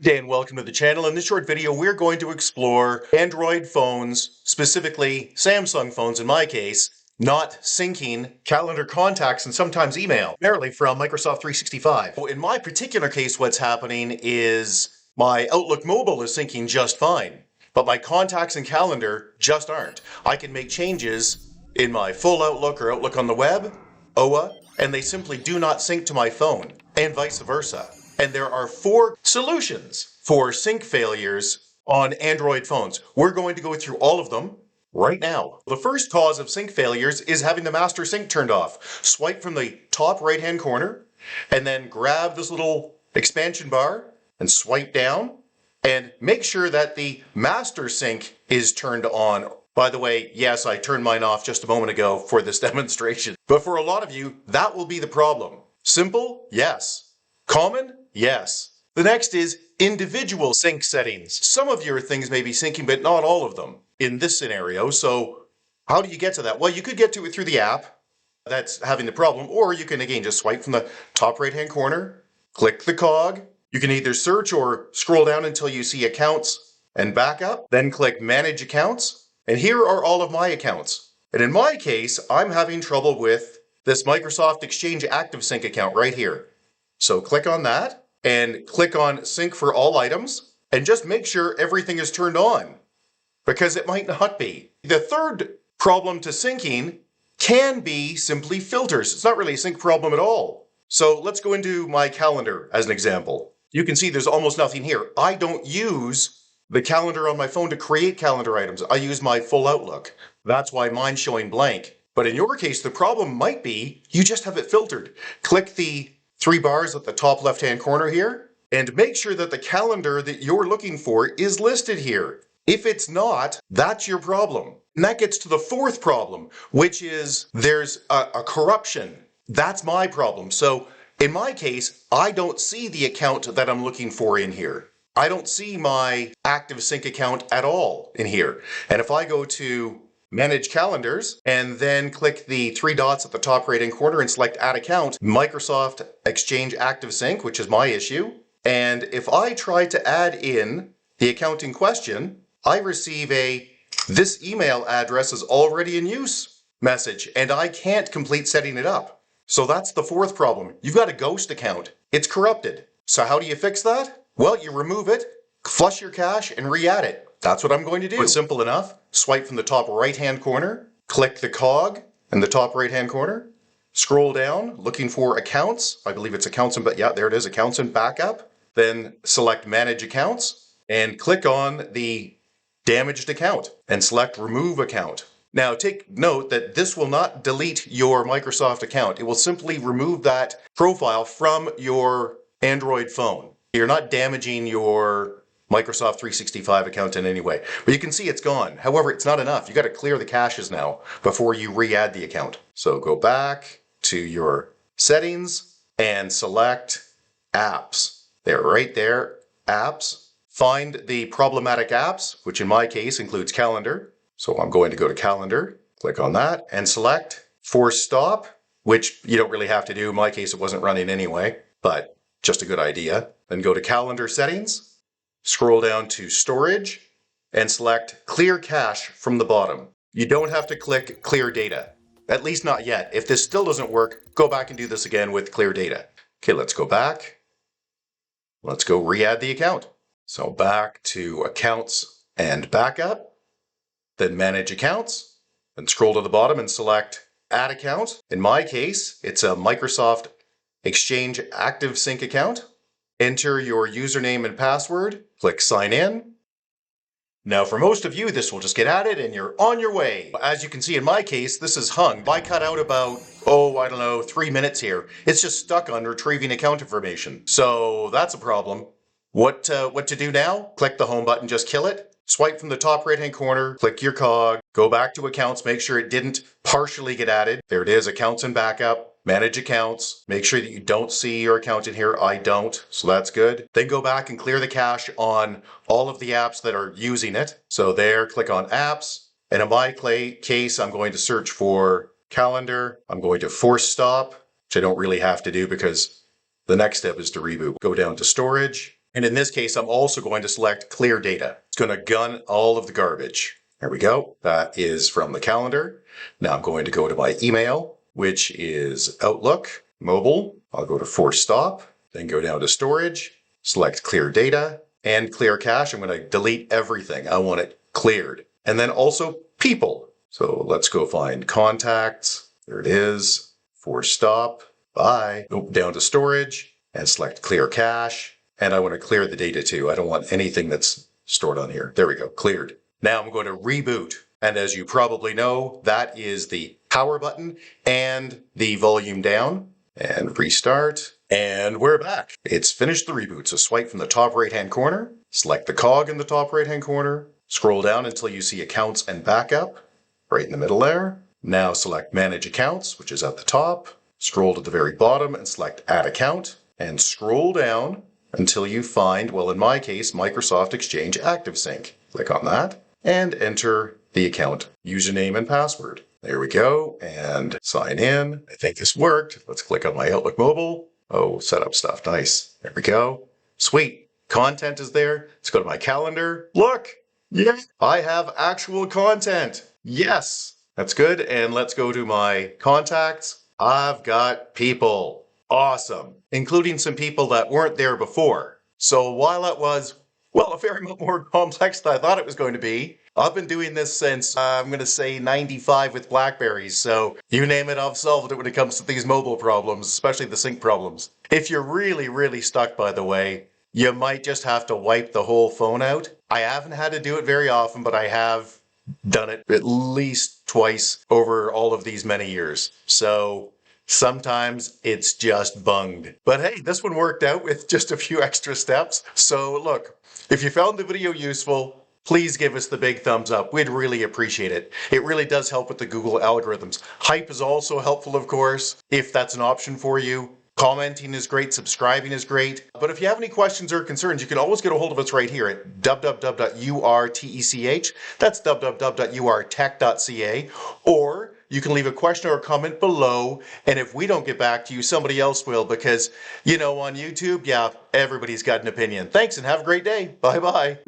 Dan, welcome to the channel. In this short video, we're going to explore Android phones, specifically Samsung phones in my case, not syncing calendar contacts and sometimes email, primarily from Microsoft 365. In my particular case, what's happening is my Outlook mobile is syncing just fine, but my contacts and calendar just aren't. I can make changes in my full Outlook or Outlook on the web, OA, and they simply do not sync to my phone, and vice versa. And there are 4 solutions for sync failures on Android phones. We're going to go through all of them right now. The first cause of sync failures is having the master sync turned off. Swipe from the top right-hand corner and then grab this little expansion bar and swipe down and make sure that the master sync is turned on. By the way, yes, I turned mine off just a moment ago for this demonstration. But for a lot of you, that will be the problem. Simple? Yes. Common? Yes. The next is individual sync settings. Some of your things may be syncing, but not all of them in this scenario. So how do you get to that? Well, you could get to it through the app that's having the problem, or you can, again, just swipe from the top right-hand corner, click the cog. You can either search or scroll down until you see accounts and backup, then click manage accounts. And here are all of my accounts. And in my case, I'm having trouble with this Microsoft Exchange Active Sync account right here. So click on that and click on sync for all items and just make sure everything is turned on because it might not be. The third problem to syncing can be simply filters. It's not really a sync problem at all. So let's go into my calendar as an example. You can see there's almost nothing here. I don't use the calendar on my phone to create calendar items. I use my full Outlook. That's why mine's showing blank. But in your case, the problem might be you just have it filtered. Click the 3 bars at the top left-hand corner here, and make sure that the calendar that you're looking for is listed here. If it's not, that's your problem. And that gets to the 4th problem, which is there's a corruption. That's my problem. So in my case, I don't see the account that I'm looking for in here. I don't see my Active Sync account at all in here. And if I go to Manage Calendars, and then click the 3 dots at the top right-hand corner and select Add Account, Microsoft Exchange Active Sync, which is my issue. And if I try to add in the account in question, I receive a "This email address is already in use" message, and I can't complete setting it up. So that's the 4th problem. You've got a ghost account. It's corrupted. So how do you fix that? Well, you remove it, flush your cache, and re-add it. That's what I'm going to do. It's simple enough. Swipe from the top right-hand corner, click the cog in the top right-hand corner, scroll down, looking for accounts. I believe it's accounts and, yeah, there it is, accounts and backup. Then select manage accounts and click on the damaged account and select remove account. Now take note that this will not delete your Microsoft account. It will simply remove that profile from your Android phone. You're not damaging your Microsoft 365 account in any way. But you can see it's gone. However, it's not enough. You got to clear the caches now before you re-add the account. So go back to your settings and select apps. They're right there, apps. Find the problematic apps, which in my case includes calendar. So I'm going to go to calendar, click on that and select force stop, which you don't really have to do. In my case, it wasn't running anyway, but just a good idea. Then go to calendar settings. Scroll down to storage and select clear cache from the bottom. You don't have to click clear data, at least not yet. If this still doesn't work, go back and do this again with clear data. Okay, let's go back. Let's go re-add the account. So back to accounts and backup, then manage accounts, then scroll to the bottom and select add account. In my case, it's a Microsoft Exchange Active Sync account. Enter your username and password, click sign in. Now for most of you, this will just get added and you're on your way. As you can see in my case, this is hung. I cut out about, I don't know, 3 minutes here. It's just stuck on retrieving account information. So that's a problem. What to do now? Click the home button, just kill it. Swipe from the top right-hand corner, click your cog, go back to accounts, make sure it didn't partially get added. There it is, accounts and backup. Manage accounts, make sure that you don't see your account in here. I don't, so that's good. Then go back and clear the cache on all of the apps that are using it. So there, click on apps. And in my case, I'm going to search for calendar. I'm going to force stop, which I don't really have to do because the next step is to reboot. Go down to storage And in this case, I'm also going to select clear data. It's going to gun all of the garbage. There we go. That is from the calendar. Now I'm going to go to my email, which is Outlook, mobile. I'll go to force stop, then go down to storage, select clear data and clear cache. I'm going to delete everything. I want it cleared. And then also people. So let's go find contacts. There it is. Force stop. Bye. Go down to storage and select clear cache. And I want to clear the data too. I don't want anything that's stored on here. There we go. Cleared. Now I'm going to reboot. And as you probably know, that is the power button and the volume down. And restart. And we're back. It's finished the reboot. So swipe from the top right-hand corner. Select the cog in the top right-hand corner. Scroll down until you see accounts and backup. Right in the middle there. Now select manage accounts, which is at the top. Scroll to the very bottom and select add account. And scroll down until you find, well in my case, Microsoft Exchange ActiveSync. Click on that and enter the account username and password. There we go, and sign in. I think this worked. Let's click on my Outlook mobile. Oh, setup stuff, nice. There we go. Sweet, content is there. Let's go to my calendar. Look, yeah, I have actual content. Yes, that's good. And let's go to my contacts. I've got people. Awesome, including some people that weren't there before. So while it was, well, a fair amount more complex than I thought it was going to be, I've been doing this since, I'm going to say 95 with Blackberries, so you name it, I've solved it when it comes to these mobile problems, especially the sync problems. If you're really, really stuck, by the way, you might just have to wipe the whole phone out. I haven't had to do it very often, but I have done it at least twice over all of these many years. So sometimes it's just bunged. But hey, this one worked out with just a few extra steps. So look, if you found the video useful, please give us the big thumbs up. We'd really appreciate it. It really does help with the Google algorithms. Hype is also helpful, of course, if that's an option for you. Commenting is great, subscribing is great. But if you have any questions or concerns, you can always get a hold of us right here at www.urtech. That's www.urtech.ca. Or you can leave a question or a comment below, and if we don't get back to you, somebody else will, because, you know, on YouTube, yeah, everybody's got an opinion. Thanks and have a great day. Bye-bye.